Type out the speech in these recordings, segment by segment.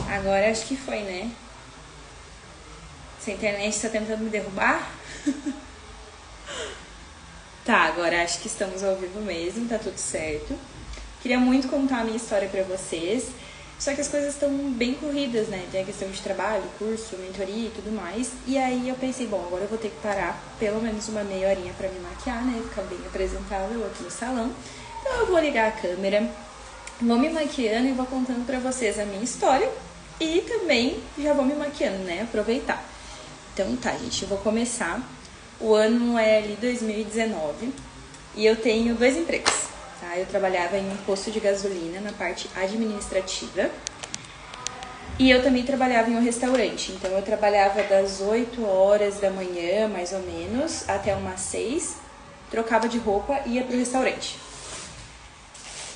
Agora acho que foi, né? Essa internet tá tentando me derrubar? Tá, agora acho que estamos ao vivo mesmo, tá tudo certo. Queria muito contar a minha história pra vocês, só que as coisas estão bem corridas, né? Tem a questão de trabalho, curso, mentoria e tudo mais. E aí eu pensei, bom, agora eu vou ter que parar pelo menos uma meia horinha pra me maquiar, né? Ficar bem apresentável aqui no salão. Então eu vou ligar a câmera, vou me maquiando e vou contando pra vocês a minha história. E também já vou me maquiando, né? Aproveitar. Então tá, gente, eu vou começar. O ano é ali 2019 e eu tenho 2 empregos, tá? Eu trabalhava em um posto de gasolina na parte administrativa e eu também trabalhava em um restaurante. Então eu trabalhava das 8 horas da manhã, mais ou menos, até umas 6, trocava de roupa e ia pro restaurante.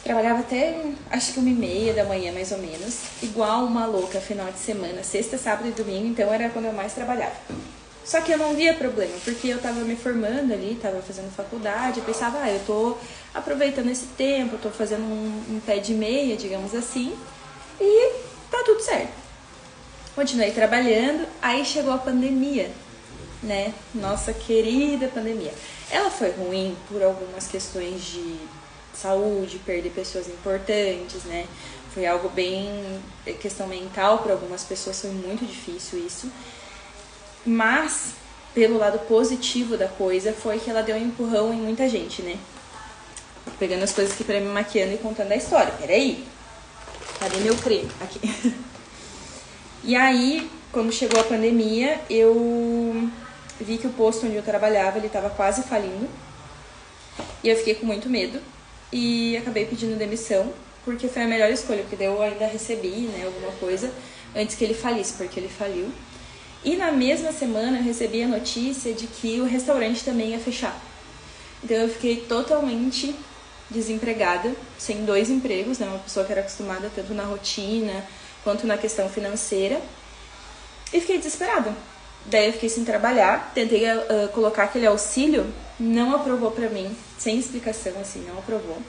Trabalhava até, acho que 1h30 da manhã, mais ou menos. Igual uma louca, final de semana, sexta, sábado e domingo, então era quando eu mais trabalhava. Só que eu não via problema, porque eu tava me formando ali, tava fazendo faculdade, eu pensava, eu tô aproveitando esse tempo, tô fazendo um pé de meia, digamos assim, e tá tudo certo. Continuei trabalhando, aí chegou a pandemia, né? Nossa querida pandemia. Ela foi ruim por algumas questões de saúde, perder pessoas importantes, né? Foi algo bem... questão mental para algumas pessoas, foi muito difícil isso. Mas, pelo lado positivo da coisa, foi que ela deu um empurrão em muita gente, né? Pegando as coisas aqui pra me maquiando e contando a história. Peraí, cadê meu creme? Aqui. E aí, quando chegou a pandemia, eu vi que o posto onde eu trabalhava, ele tava quase falindo. E eu fiquei com muito medo. E acabei pedindo demissão, porque foi a melhor escolha, porque daí eu ainda recebi, né, alguma coisa antes que ele falisse, porque ele faliu. E na mesma semana eu recebi a notícia de que o restaurante também ia fechar. Então eu fiquei totalmente desempregada, sem 2 empregos, né? Uma pessoa que era acostumada tanto na rotina quanto na questão financeira. E fiquei desesperada. Daí eu fiquei sem trabalhar, tentei colocar aquele auxílio, não aprovou pra mim, sem explicação, assim, não aprovou.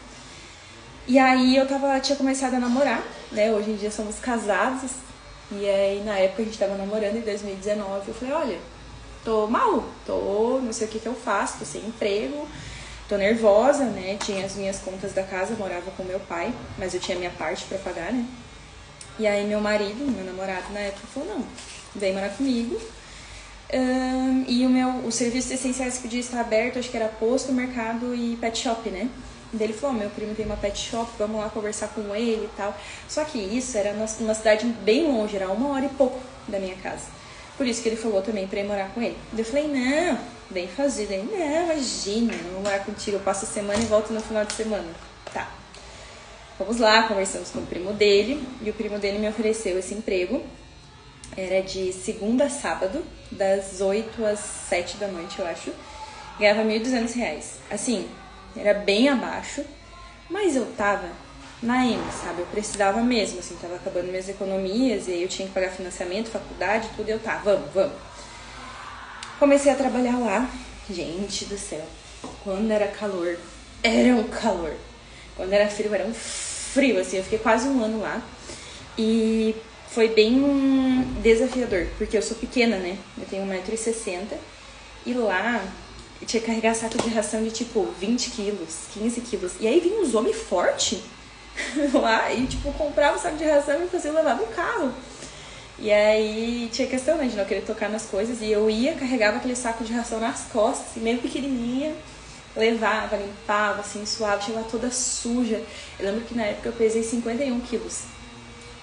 E aí eu tinha começado a namorar, né? Hoje em dia somos casados. E aí, na época, a gente tava namorando, em 2019, eu falei, olha, tô mal, não sei o que eu faço, tô sem emprego, tô nervosa, né, tinha as minhas contas da casa, morava com meu pai, mas eu tinha minha parte pra pagar, né. E aí, meu namorado, na época, falou, não, vem morar comigo, e os serviços essenciais que podia estar aberto, acho que era posto, mercado e pet shop, né. Daí ele falou, meu primo tem uma pet shop, vamos lá conversar com ele e tal. Só que isso era numa cidade bem longe, era 1 hora e pouco da minha casa. Por isso que ele falou também pra ir morar com ele. Daí eu falei, não, bem fazido. Aí, não, imagina, eu vou morar contigo, eu passo a semana e volto no final de semana. Tá. Vamos lá, conversamos com o primo dele, e o primo dele me ofereceu esse emprego. Era de segunda a sábado, das 8 às 7 da noite, eu acho. Ganhava R$1.200. Assim... era bem abaixo, mas eu tava na M, sabe? Eu precisava mesmo, assim, tava acabando minhas economias e aí eu tinha que pagar financiamento, faculdade, tudo, e eu vamos. Comecei a trabalhar lá, gente do céu, quando era calor, era um calor, quando era frio, era um frio, assim, eu fiquei quase 1 ano lá e foi bem desafiador, porque eu sou pequena, né? Eu tenho 1,60 m e lá... eu tinha que carregar saco de ração de, tipo, 20 quilos, 15 quilos. E aí vinha uns homens fortes lá e, tipo, comprava o saco de ração e fazia levar no carro. E aí tinha questão, né, de não querer tocar nas coisas. E eu carregava aquele saco de ração nas costas, assim, meio pequenininha. Levava, limpava, assim, suave, chegava toda suja. Eu lembro que na época eu pesei 51 quilos.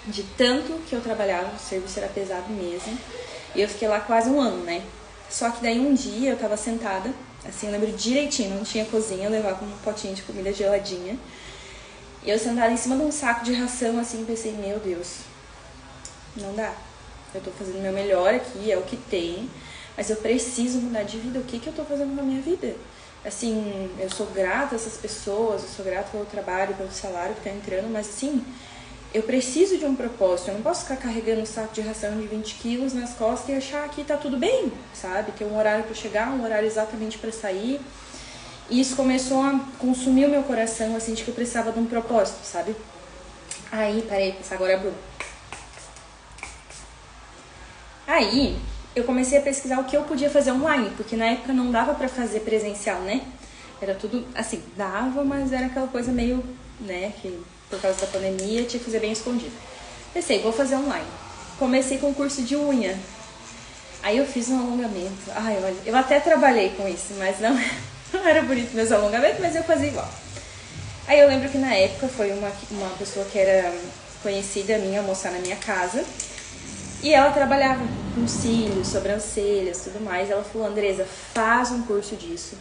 De tanto que eu trabalhava, o serviço era pesado mesmo. E eu fiquei lá quase 1 ano, né. Só que daí um dia eu tava sentada, assim, eu lembro direitinho, não tinha cozinha, eu levava um potinho de comida geladinha. E eu sentada em cima de um saco de ração, assim, pensei, meu Deus, não dá. Eu tô fazendo o meu melhor aqui, é o que tem, mas eu preciso mudar de vida. O que eu tô fazendo na minha vida? Assim, eu sou grata a essas pessoas, eu sou grata pelo trabalho, pelo salário que tá entrando, mas assim... eu preciso de um propósito, eu não posso ficar carregando um saco de ração de 20 quilos nas costas e achar que tá tudo bem, sabe? Ter um horário pra chegar, um horário exatamente pra sair. E isso começou a consumir o meu coração, assim, de que eu precisava de um propósito, sabe? Aí, peraí, pensar agora, Bruno. Aí eu comecei a pesquisar o que eu podia fazer online, porque na época não dava pra fazer presencial, né? Era tudo assim, dava, mas era aquela coisa meio, né, que por causa da pandemia tinha que fazer bem escondido. Pensei, vou fazer online. Comecei com curso de unha. Aí eu fiz um alongamento. Ai, olha, eu até trabalhei com isso, mas não, não era bonito meus alongamentos, mas eu fazia igual. Aí eu lembro que na época foi uma pessoa que era conhecida minha, almoçar na minha casa. E ela trabalhava com cílios, sobrancelhas, tudo mais. Ela falou, Andresa, faz um curso disso.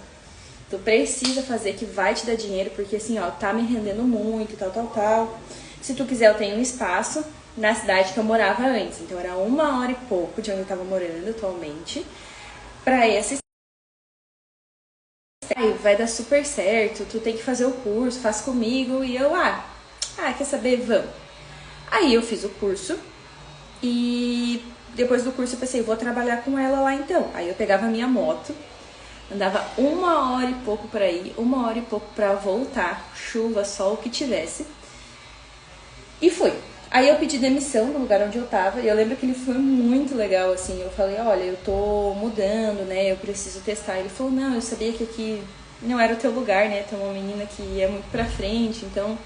Tu precisa fazer, que vai te dar dinheiro, porque assim, ó, tá me rendendo muito, tal. Se tu quiser, eu tenho um espaço na cidade que eu morava antes. Então era 1 hora e pouco de onde eu tava morando atualmente. Pra essa aí, vai dar super certo, tu tem que fazer o curso, faz comigo. E eu, quer saber? Vamos. Aí eu fiz o curso e depois do curso eu pensei, vou trabalhar com ela lá então. Aí eu pegava a minha moto, andava 1 hora e pouco pra ir, 1 hora e pouco pra voltar, chuva, sol, o que tivesse. E fui. Aí eu pedi demissão do lugar onde eu tava, e eu lembro que ele foi muito legal, assim, eu falei, olha, eu tô mudando, né, eu preciso testar. Ele falou, não, eu sabia que aqui não era o teu lugar, né, tem uma menina que é muito pra frente, então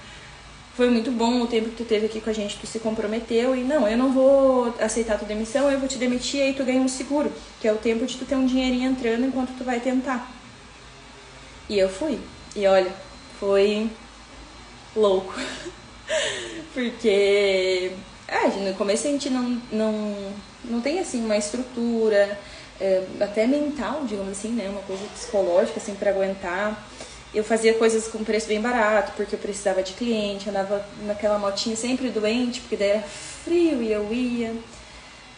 foi muito bom o tempo que tu teve aqui com a gente, tu se comprometeu, e não, eu não vou aceitar a tua demissão, eu vou te demitir, aí tu ganha um seguro, que é o tempo de tu ter um dinheirinho entrando enquanto tu vai tentar. E eu fui, e olha, foi louco. Porque no começo a gente não tem assim uma estrutura até mental, digamos assim, né? Uma coisa psicológica assim para aguentar. Eu fazia coisas com preço bem barato, porque eu precisava de cliente, andava naquela motinha sempre doente, porque daí era frio e eu ia.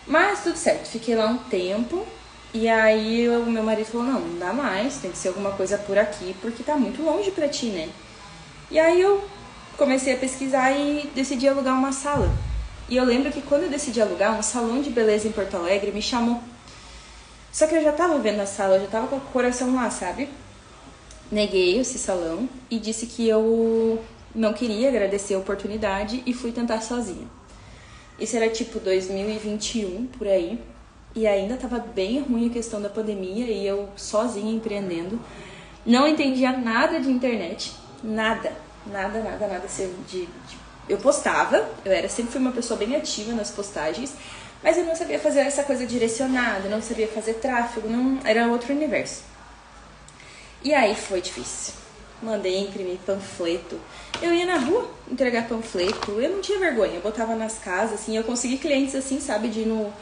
Mas tudo certo, fiquei lá um tempo. E aí o meu marido falou, não dá mais, tem que ser alguma coisa por aqui, porque tá muito longe pra ti, né? E aí eu comecei a pesquisar e decidi alugar uma sala. E eu lembro que quando eu decidi alugar, um salão de beleza em Porto Alegre me chamou. Só que eu já tava vendo a sala, eu já tava com o coração lá, sabe? Neguei esse salão e disse que eu não queria, agradecer a oportunidade e fui tentar sozinha. Isso era tipo 2021, por aí. E ainda tava bem ruim a questão da pandemia e eu sozinha empreendendo. Não entendia nada de internet, nada. Assim, eu postava, sempre fui uma pessoa bem ativa nas postagens, mas eu não sabia fazer essa coisa direcionada, não sabia fazer tráfego, não, era outro universo. E aí foi difícil. Mandei imprimir panfleto. Eu ia na rua entregar panfleto, eu não tinha vergonha, eu botava nas casas, assim, eu consegui clientes assim, sabe, de ir no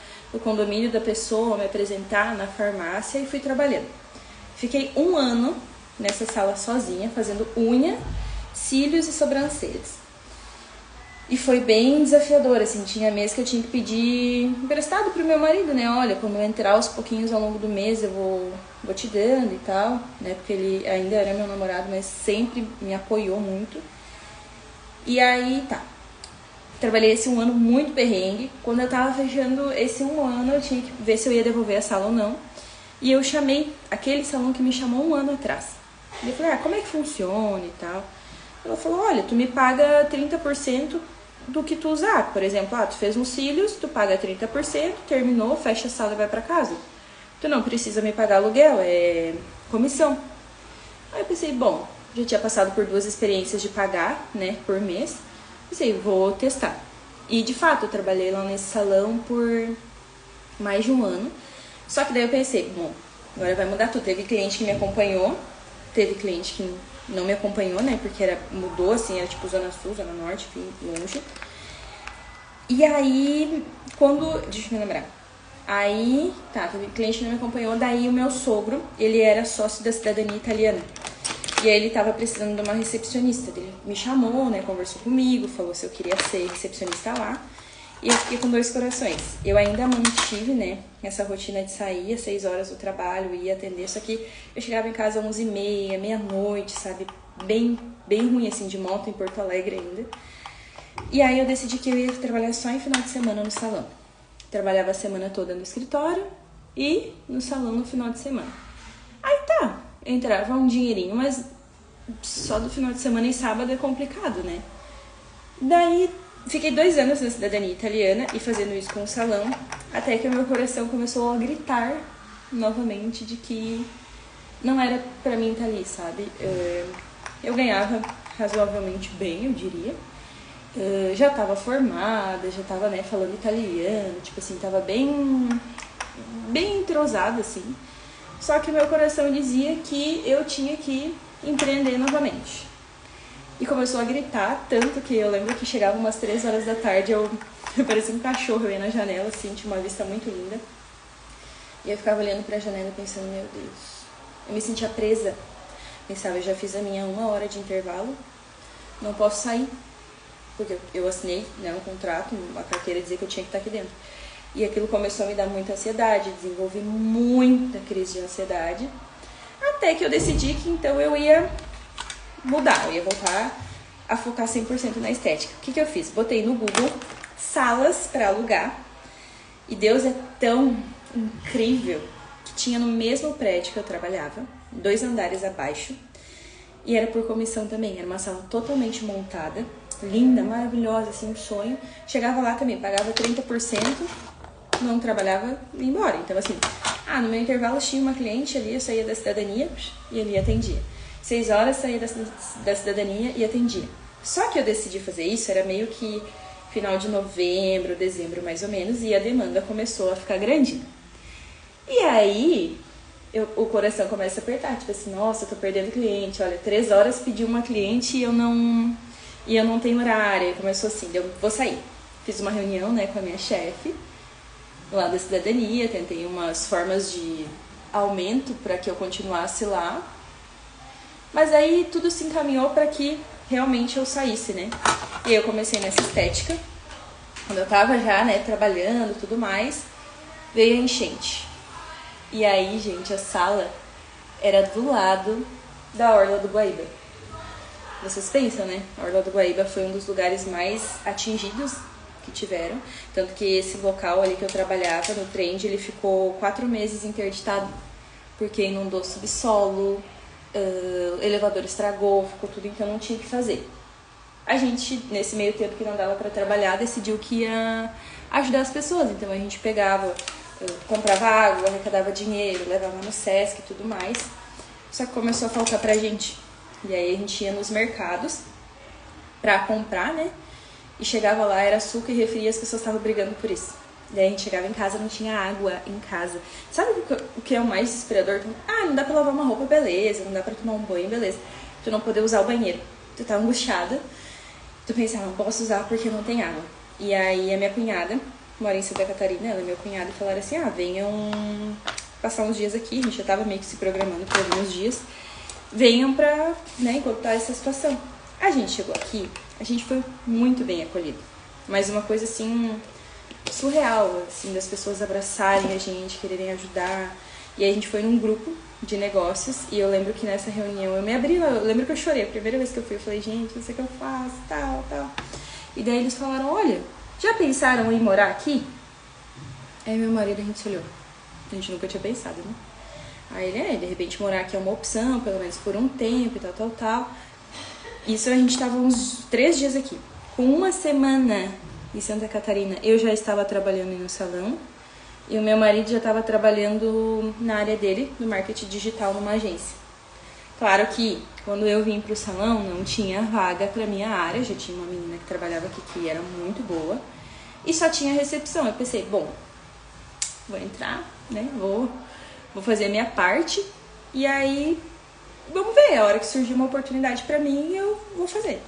condomínio da pessoa, me apresentar na farmácia e fui trabalhando. Fiquei 1 ano nessa sala sozinha, fazendo unha, cílios e sobrancelhas. E foi bem desafiador, assim, tinha mês que eu tinha que pedir emprestado pro meu marido, né? Olha, quando eu entrar aos pouquinhos ao longo do mês eu vou te dando e tal, né? Porque ele ainda era meu namorado, mas sempre me apoiou muito. E aí, tá. Trabalhei esse 1 ano muito perrengue. Quando eu tava fechando esse 1 ano, eu tinha que ver se eu ia devolver a sala ou não. E eu chamei aquele salão que me chamou 1 ano atrás. E eu falei, como é que funciona e tal? Ela falou, olha, tu me paga 30% do que tu usar. Por exemplo, tu fez uns cílios, tu paga 30%, terminou, fecha a sala e vai pra casa. Tu não precisa me pagar aluguel, é comissão. Aí eu pensei, bom, já tinha passado por 2 experiências de pagar, né, por mês. Pensei, vou testar. E de fato, eu trabalhei lá nesse salão por mais de 1 ano. Só que daí eu pensei, bom, agora vai mudar tudo. Teve cliente que me acompanhou, teve cliente que não me acompanhou, né? Porque mudou, assim, era tipo Zona Sul, Zona Norte, enfim, longe. E aí, deixa eu me lembrar. Aí, teve cliente que não me acompanhou, daí o meu sogro, ele era sócio da cidadania italiana. E aí ele tava precisando de uma recepcionista. Ele me chamou, né? Conversou comigo, falou se eu queria ser recepcionista lá. E eu fiquei com 2 corações. Eu ainda mantive, né, essa rotina de sair às 6 horas do trabalho e ir atender. Só que eu chegava em casa às 11h30, meia-noite, sabe? Bem ruim, assim, de moto em Porto Alegre ainda. E aí eu decidi que eu ia trabalhar só em final de semana no salão. Trabalhava a semana toda no escritório e no salão no final de semana. Aí entrava um dinheirinho, mas só do final de semana e sábado é complicado, né? Daí Fiquei 2 anos na cidadania italiana e fazendo isso com o salão, até que o meu coração começou a gritar novamente de que não era pra mim estar ali, sabe? Eu ganhava razoavelmente bem, eu diria. Já estava formada, já estava, né, falando italiano, tipo assim, tava bem entrosada, assim. Só que o meu coração dizia que eu tinha que empreender novamente. E começou a gritar, tanto que eu lembro que chegava umas 3 horas da tarde, eu parecia um cachorro, eu ia na janela, assim, tinha uma vista muito linda. E eu ficava olhando pra janela pensando, meu Deus, eu me sentia presa. Pensava, eu já fiz a minha 1 hora de intervalo, não posso sair. Porque eu assinei, né, um contrato, uma carteira dizia que eu tinha que estar aqui dentro. E aquilo começou a me dar muita ansiedade, desenvolvi muita crise de ansiedade, até que eu decidi que então eu ia mudar, eu ia voltar a focar 100% na estética. O que eu fiz? Botei no Google salas para alugar, e Deus é tão incrível que tinha no mesmo prédio que eu trabalhava, 2 andares abaixo, e era por comissão também, era uma sala totalmente montada, linda, maravilhosa, assim, um sonho. Chegava lá também, pagava 30%, não trabalhava e ia embora. Então, assim, no meu intervalo tinha uma cliente ali, eu saía da cidadania e ali atendia. 6 horas saía da cidadania e atendia. Só que eu decidi fazer isso, era meio que final de novembro, dezembro mais ou menos, e a demanda começou a ficar grande. E aí, o coração começa a apertar, tipo assim, nossa, eu tô perdendo cliente, olha, 3 horas pedi uma cliente e eu não tenho horário. E começou assim, eu vou sair. Fiz uma reunião, né, com a minha chefe lá da cidadania, tentei umas formas de aumento para que eu continuasse lá. Mas aí tudo se encaminhou para que realmente eu saísse, né? E aí eu comecei nessa estética. Quando eu tava já, né, trabalhando e tudo mais, veio a enchente. E aí, gente, a sala era do lado da Orla do Guaíba. Vocês pensam, né? A Orla do Guaíba foi um dos lugares mais atingidos que tiveram. Tanto que esse local ali que eu trabalhava, no Trend, ele ficou 4 meses interditado. Porque inundou subsolo, o elevador estragou, ficou tudo, então não tinha o que fazer. A gente, nesse meio tempo que não dava pra trabalhar, decidiu que ia ajudar as pessoas. Então a gente pegava, comprava água, arrecadava dinheiro, levava no Sesc e tudo mais. Só que começou a faltar pra gente. E aí a gente ia nos mercados pra comprar, né? E chegava lá, era açúcar e refri, e as pessoas estavam brigando por isso. Daí a gente chegava em casa, não tinha água em casa. Sabe o que é o mais desesperador? Não dá pra lavar uma roupa, beleza. Não dá pra tomar um banho, beleza. Tu não poder usar o banheiro. Tu tá angustiada. Tu pensa, não posso usar porque não tem água. E aí a minha cunhada, mora em Santa Catarina, ela é minha cunhada, e falaram assim, venham passar uns dias aqui. A gente já tava meio que se programando por alguns dias. Venham pra, né, encurtar essa situação. A gente chegou aqui, a gente foi muito bem acolhido. Mas uma coisa assim, surreal, assim, das pessoas abraçarem a gente, quererem ajudar. E aí a gente foi num grupo de negócios, e eu lembro que nessa reunião eu me abri, eu lembro que eu chorei. A primeira vez que eu fui, eu falei, gente, não sei o que eu faço, tal. E daí eles falaram, olha, já pensaram em morar aqui? Aí meu marido, a gente se olhou. A gente nunca tinha pensado, né? Aí ele, de repente morar aqui é uma opção, pelo menos por um tempo e tal. Isso a gente tava uns 3 dias aqui. Com 1 semana em Santa Catarina, eu já estava trabalhando no salão. E o meu marido já estava trabalhando na área dele, no marketing digital, numa agência. Claro que quando eu vim pro salão, não tinha vaga pra minha área. Já tinha uma menina que trabalhava aqui que era muito boa. E só tinha recepção. Eu pensei, bom, vou entrar, né? Vou fazer a minha parte. E aí, vamos ver. A hora que surgir uma oportunidade pra mim, eu vou fazer.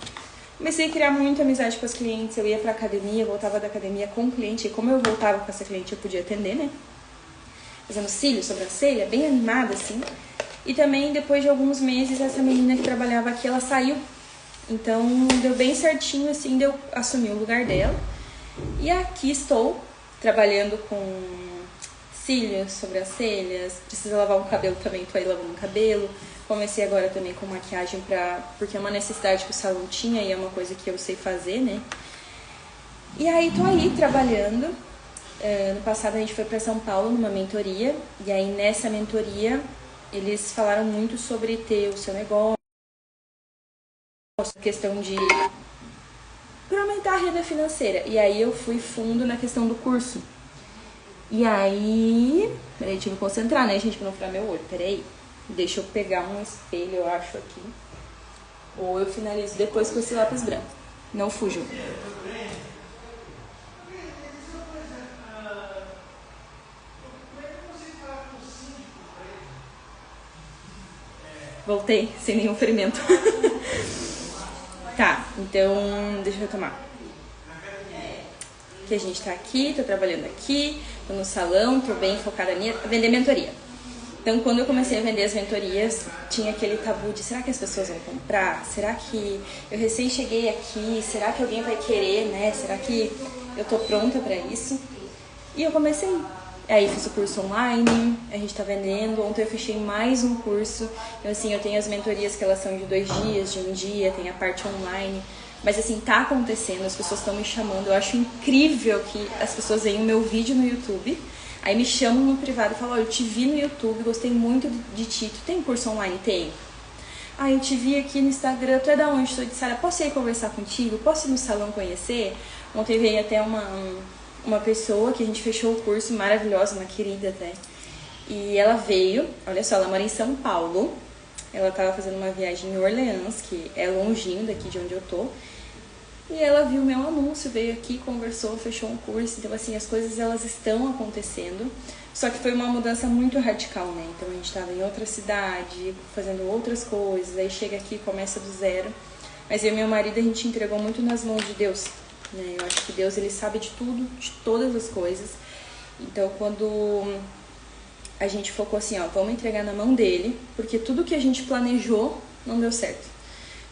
Comecei a criar muita amizade com as clientes. Eu ia pra academia, voltava da academia com o cliente. E como eu voltava com essa cliente, eu podia atender, né? Fazendo cílios, sobrancelha, bem animada, assim. E também, depois de alguns meses, essa menina que trabalhava aqui, ela saiu. Então, deu bem certinho, assim, de eu assumir o lugar dela. E aqui estou, trabalhando com cílios, sobrancelhas. Precisa lavar o cabelo também, tô aí lavando o cabelo. Comecei agora também com maquiagem porque é uma necessidade que o salão tinha e é uma coisa que eu sei fazer, né? E aí, tô aí trabalhando. No passado a gente foi para São Paulo numa mentoria. E aí, nessa mentoria, eles falaram muito sobre ter o seu negócio, questão de tentar a renda financeira. E aí eu fui fundo na questão do curso. E aí... Peraí, deixa eu me concentrar, né, gente, pra não furar meu olho. Peraí. Deixa eu pegar um espelho, eu acho, aqui. Ou eu finalizo depois com esse lápis branco. Não fujam. Voltei, sem nenhum ferimento. Tá, então deixa eu tomar. Que a gente tá aqui, tô trabalhando aqui, tô no salão, tô bem focada em vender mentoria. Então, quando eu comecei a vender as mentorias, tinha aquele tabu de será que as pessoas vão comprar? Será que eu recém cheguei aqui? Será que alguém vai querer, né? Será que eu tô pronta pra isso? E eu comecei. Aí fiz o curso online, a gente tá vendendo. Ontem eu fechei mais um curso. Então, assim, eu tenho as mentorias que elas são de 2 dias, de 1 dia, tem a parte online. Mas, assim, tá acontecendo, as pessoas estão me chamando. Eu acho incrível que as pessoas veem o meu vídeo no YouTube, aí me chamam no privado e falam, olha, eu te vi no YouTube, gostei muito de ti. Tu tem curso online? Tem. Ah, eu te vi aqui no Instagram, tu é da onde? Sou de Sara, posso ir conversar contigo? Posso ir no salão conhecer? Ontem veio até uma pessoa que a gente fechou o curso, maravilhosa, uma querida até. E ela veio, olha só, ela mora em São Paulo. Ela estava fazendo uma viagem em Orleans, que é longinho daqui de onde eu tô. E ela viu meu anúncio, veio aqui, conversou, fechou um curso. Então, assim, as coisas elas estão acontecendo. Só que foi uma mudança muito radical, né? Então, a gente estava em outra cidade, fazendo outras coisas. Aí chega aqui, começa do zero. Mas eu e meu marido, a gente entregou muito nas mãos de Deus, né? Eu acho que Deus, ele sabe de tudo, de todas as coisas. Então, quando a gente focou assim, ó, vamos entregar na mão dele, porque tudo que a gente planejou não deu certo.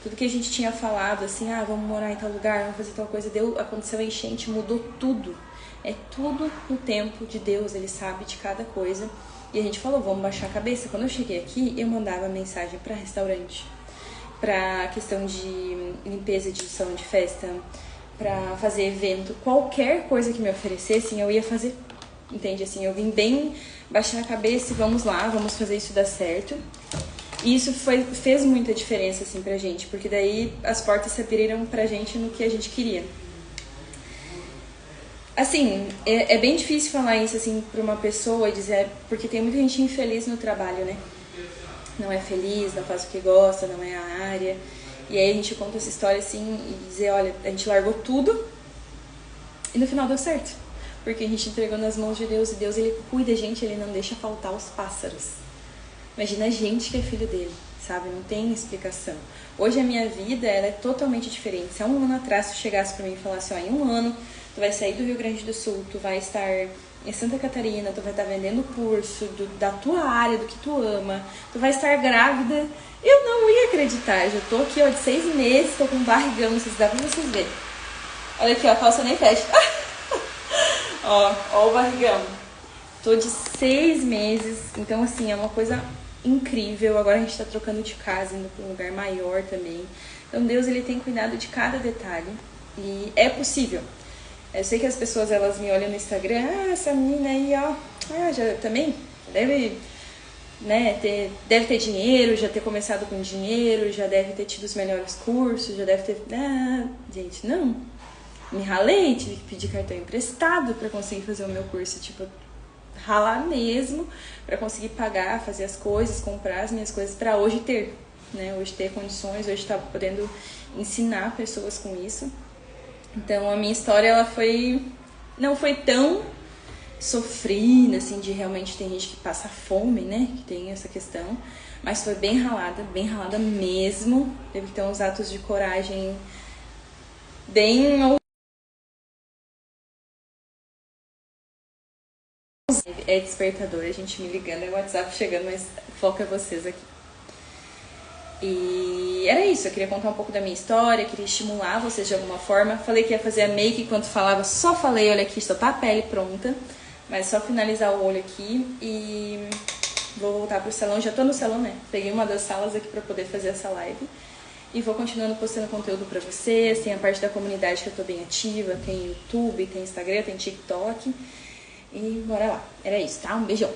Tudo que a gente tinha falado, assim, ah, vamos morar em tal lugar, vamos fazer tal coisa, aconteceu a enchente, mudou tudo. É tudo no tempo de Deus, ele sabe de cada coisa. E a gente falou, vamos baixar a cabeça. Quando eu cheguei aqui, eu mandava mensagem para restaurante, para questão de limpeza de salão de festa, para fazer evento, qualquer coisa que me oferecessem, eu ia fazer. Entende? Assim, eu vim bem baixar a cabeça e vamos lá, vamos fazer isso dar certo. E isso fez muita diferença, assim, pra gente, porque daí as portas se abriram pra gente no que a gente queria. Assim, é bem difícil falar isso, assim, pra uma pessoa e dizer, porque tem muita gente infeliz no trabalho, né? Não é feliz, não faz o que gosta, não é a área. E aí a gente conta essa história, assim, e dizer, olha, a gente largou tudo e no final deu certo. Porque a gente entregou nas mãos de Deus e Deus, ele cuida, gente, ele não deixa faltar os pássaros. Imagina a gente que é filho dele, sabe? Não tem explicação. Hoje a minha vida, ela é totalmente diferente. Se há um ano atrás tu chegasse pra mim e falasse, ó, em 1 ano tu vai sair do Rio Grande do Sul, tu vai estar em Santa Catarina, tu vai estar vendendo curso da tua área, do que tu ama, tu vai estar grávida, eu não ia acreditar. Eu já tô aqui, ó, de 6 meses, tô com um barrigão, não sei se dá pra vocês verem. Olha aqui, ó, a calça nem fecha. Ó o barrigão. Tô de 6 meses, então assim, é uma coisa incrível. Agora a gente tá trocando de casa, indo pra um lugar maior também. Então Deus, ele tem cuidado de cada detalhe e é possível. Eu sei que as pessoas, elas me olham no Instagram, ah, essa menina aí, ó, ah, já também deve, né, deve ter dinheiro, já ter começado com dinheiro, já deve ter tido os melhores cursos, já deve ter... Ah, gente, não. Me ralei, tive que pedir cartão emprestado pra conseguir fazer o meu curso, tipo, ralar mesmo pra conseguir pagar, fazer as coisas, comprar as minhas coisas pra hoje ter, né, hoje ter condições, hoje estar podendo ensinar pessoas com isso. Então a minha história, ela não foi tão sofrida, assim, de realmente tem gente que passa fome, né, que tem essa questão, mas foi bem ralada mesmo, teve que ter uns atos de coragem bem... É despertador, a gente me ligando, é o WhatsApp chegando, mas foca vocês aqui. E era isso, eu queria contar um pouco da minha história, queria estimular vocês de alguma forma. Falei que ia fazer a make, enquanto falava, só falei, olha aqui, só tá a pele pronta. Mas só finalizar o olho aqui e vou voltar pro salão. Já tô no salão, né? Peguei uma das salas aqui pra poder fazer essa live. E vou continuando postando conteúdo pra vocês. Tem a parte da comunidade que eu tô bem ativa, tem YouTube, tem Instagram, tem TikTok. E bora lá. Era isso, tá? Um beijão.